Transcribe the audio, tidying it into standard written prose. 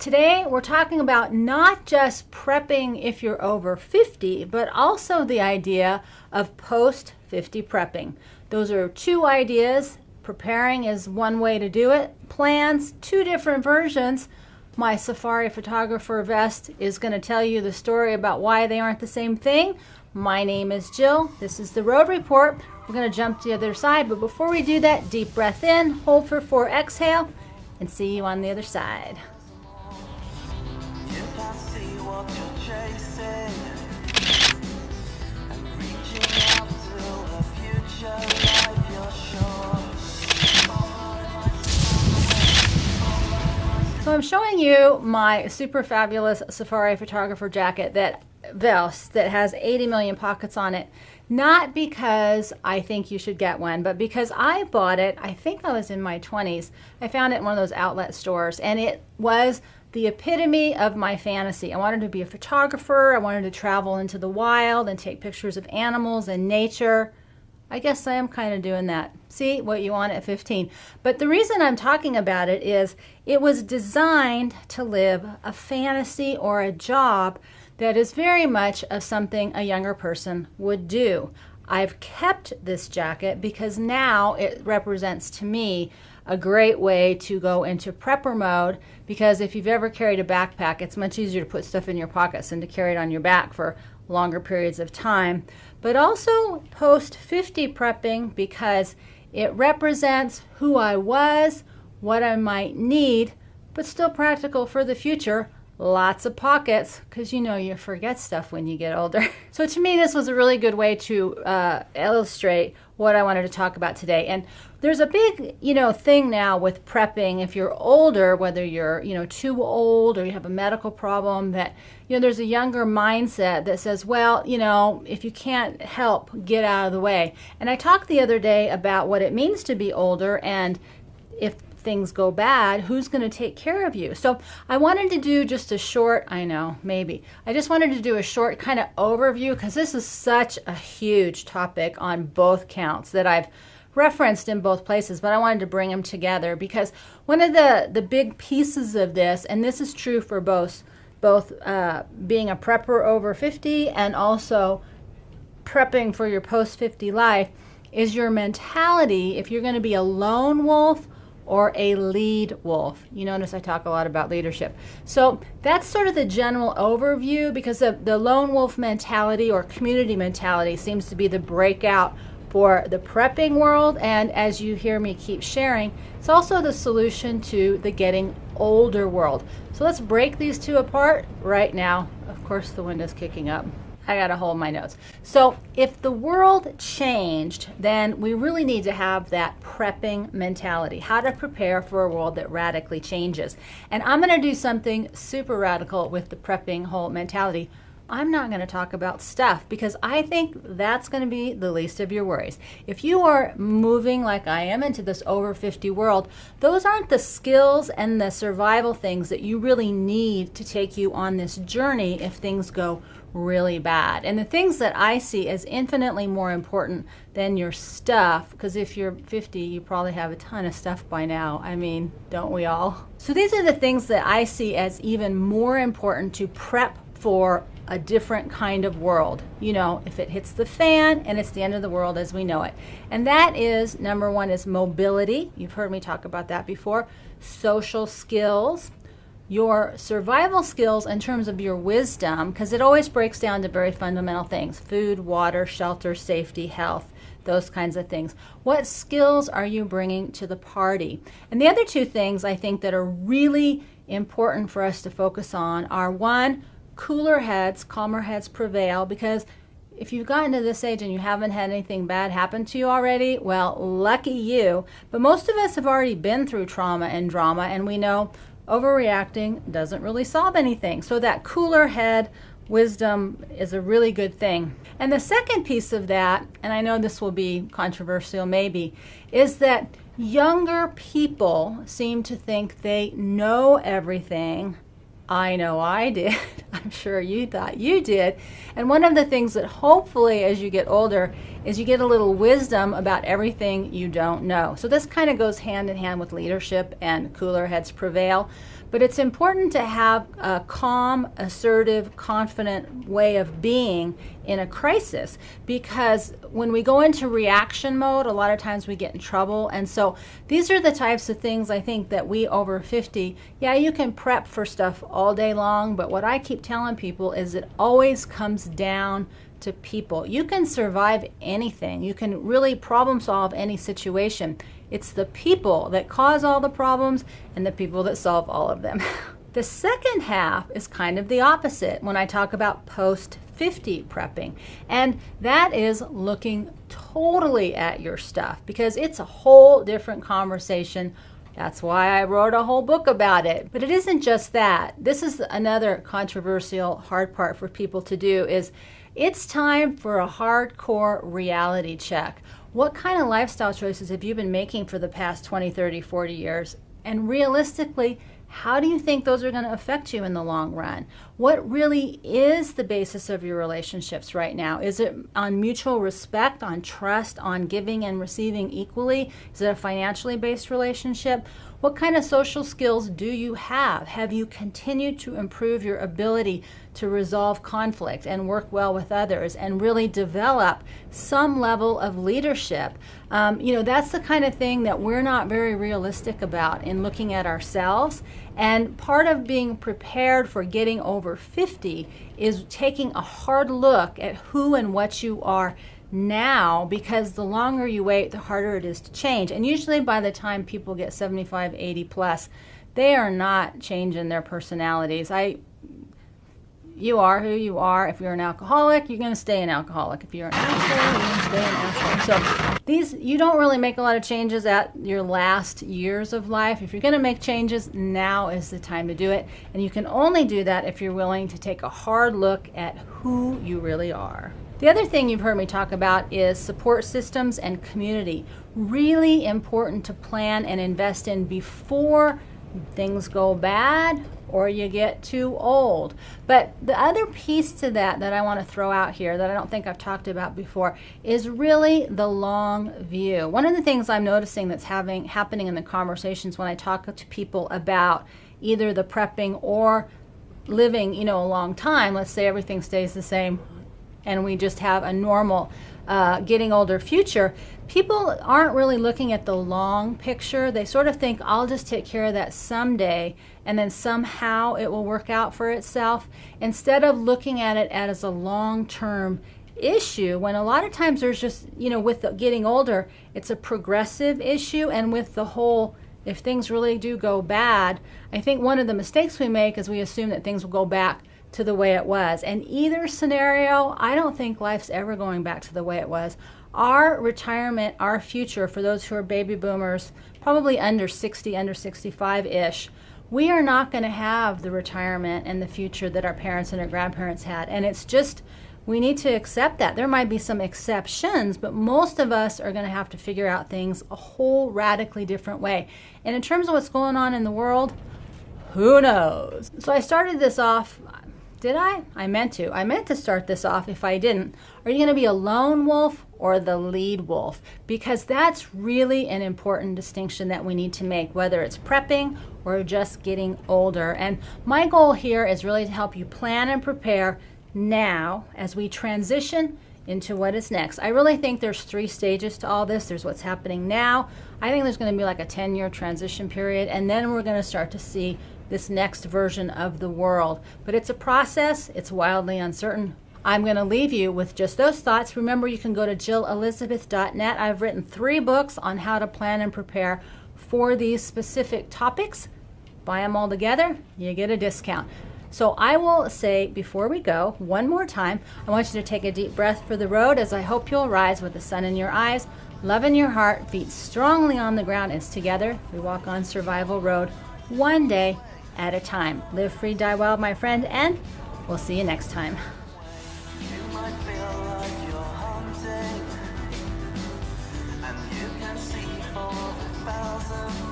Today we're talking about not just prepping if you're over 50, but also the idea of post-50 prepping. Those are two ideas. Preparing is one way to do it. Plans, two different versions. My safari photographer vest is going to tell you the story about why they aren't the same thing. My name is Jill. This is the Road Report. We're going to jump to the other side, but before we do that, deep breath in, hold for 4, exhale, and see you on the other side. So I'm showing you my super fabulous safari photographer jacket vest that has 80 million pockets on it. Not because I think you should get one, but because I bought it, I think I was in my 20s. I found it in one of those outlet stores, and it was the epitome of my fantasy. I wanted to be a photographer. I wanted to travel into the wild and take pictures of animals and nature. I guess I am kind of doing that. See what you want at 15. But the reason I'm talking about it is it was designed to live a fantasy or a job that is very much of something a younger person would do. I've kept this jacket because now it represents to me a great way to go into prepper mode, because if you've ever carried a backpack, it's much easier to put stuff in your pockets than to carry it on your back for longer periods of time. But also post-50 prepping because it represents who I was, what I might need, but still practical for the future. Lots of pockets, because you know you forget stuff when you get older. So to me, this was a really good way to illustrate what I wanted to talk about today. And there's a big, thing now with prepping. If you're older, whether you're, too old or you have a medical problem, that, there's a younger mindset that says, well, if you can't help, get out of the way. And I talked the other day about what it means to be older, and if things go bad, who's going to take care of you? So I wanted to do just a short, I just wanted to do a short kind of overview, because this is such a huge topic on both counts that I've referenced in both places, but I wanted to bring them together because one of the big pieces of this, and this is true for both being a prepper over 50 and also prepping for your post-50 life, is your mentality if you're going to be a lone wolf or a lead wolf. You notice I talk a lot about leadership. So that's sort of the general overview, because the lone wolf mentality or community mentality seems to be the breakout for the prepping world. And as you hear me keep sharing, it's also the solution to the getting older world. So let's break these two apart right now. Of course, the wind is kicking up. I gotta hold my notes. So if the world changed, then we really need to have that prepping mentality, how to prepare for a world that radically changes. And I'm gonna do something super radical with the prepping whole mentality. I'm not gonna talk about stuff, because I think that's gonna be the least of your worries. If you are moving like I am into this over 50 world, those aren't the skills and the survival things that you really need to take you on this journey if things go really bad. And the things that I see as infinitely more important than your stuff, because if you're 50, you probably have a ton of stuff by now. I mean, don't we all? So these are the things that I see as even more important to prep for a different kind of world. If it hits the fan and it's the end of the world as we know it. And that is, number one is mobility. You've heard me talk about that before. Social skills. Your survival skills in terms of your wisdom, because it always breaks down to very fundamental things: food, water, shelter, safety, health, those kinds of things. What skills are you bringing to the party? And the other two things I think that are really important for us to focus on are, one, cooler heads, calmer heads prevail, because if you've gotten to this age and you haven't had anything bad happen to you already, well, lucky you. But most of us have already been through trauma and drama, and we know overreacting doesn't really solve anything. So that cooler head wisdom is a really good thing. And the second piece of that, and I know this will be controversial maybe, is that younger people seem to think they know everything. I know I did. I'm sure you thought you did. And one of the things that hopefully as you get older is you get a little wisdom about everything you don't know. So this kind of goes hand in hand with leadership and cooler heads prevail. But it's important to have a calm, assertive, confident way of being in a crisis, because when we go into reaction mode, a lot of times we get in trouble. And so these are the types of things I think that we over 50, yeah, you can prep for stuff all day long, but what I keep telling people is it always comes down to people. You can survive anything. You can really problem solve any situation. It's the people that cause all the problems and the people that solve all of them. The second half is kind of the opposite when I talk about post-50 prepping. And that is looking totally at your stuff, because it's a whole different conversation. That's why I wrote a whole book about it. But it isn't just that. This is another controversial hard part for people to do, is it's time for a hardcore reality check. What kind of lifestyle choices have you been making for the past 20, 30, 40 years? And realistically, how do you think those are going to affect you in the long run? What really is the basis of your relationships right now? Is it on mutual respect, on trust, on giving and receiving equally? Is it a financially based relationship? What kind of social skills do you have? Have you continued to improve your ability to resolve conflict and work well with others and really develop some level of leadership? That's the kind of thing that we're not very realistic about in looking at ourselves. And part of being prepared for getting over 50 is taking a hard look at who and what you are now, because the longer you wait, the harder it is to change. And usually by the time people get 75, 80 plus, they are not changing their personalities. You are who you are. If you're an alcoholic, you're going to stay an alcoholic. If you're an asshole, you're going to stay an asshole. So you don't really make a lot of changes at your last years of life. If you're going to make changes, now is the time to do it. And you can only do that if you're willing to take a hard look at who you really are. The other thing you've heard me talk about is support systems and community. Really important to plan and invest in before things go bad or you get too old. But the other piece to that I want to throw out here that I don't think I've talked about before is really the long view. One of the things I'm noticing that's happening in the conversations when I talk to people about either the prepping or living, a long time, let's say everything stays the same and we just have a normal getting older future, people aren't really looking at the long picture. They sort of think, I'll just take care of that someday, and then somehow it will work out for itself, instead of looking at it as a long-term issue, when a lot of times there's just, with getting older, it's a progressive issue. And with the whole, if things really do go bad, I think one of the mistakes we make is we assume that things will go back to the way it was. And either scenario, I don't think life's ever going back to the way it was. Our retirement, our future, for those who are baby boomers, probably under 60, under 65-ish, we are not going to have the retirement and the future that our parents and our grandparents had. And it's just, we need to accept that. There might be some exceptions, but most of us are going to have to figure out things a whole radically different way. And in terms of what's going on in the world, who knows? So I started this off. Did I? I meant to start this off. If I didn't, are you going to be a lone wolf or the lead wolf? Because that's really an important distinction that we need to make, whether it's prepping or just getting older. And my goal here is really to help you plan and prepare now as we transition into what is next. I really think there's 3 stages to all this. There's what's happening now. I think there's going to be like a 10-year transition period, and then we're going to start to see this next version of the world. But it's a process. It's wildly uncertain. I'm going to leave you with just those thoughts. Remember, you can go to jillelizabeth.net. I've written 3 books on how to plan and prepare for these specific topics. Buy them all together, you get a discount. So I will say before we go, one more time, I want you to take a deep breath for the road as I hope you'll rise with the sun in your eyes, love in your heart, feet strongly on the ground as together we walk on survival road, one day at a time. Live free, die wild, my friend, and we'll see you next time. You might feel like you're haunting, and you can see for 1,000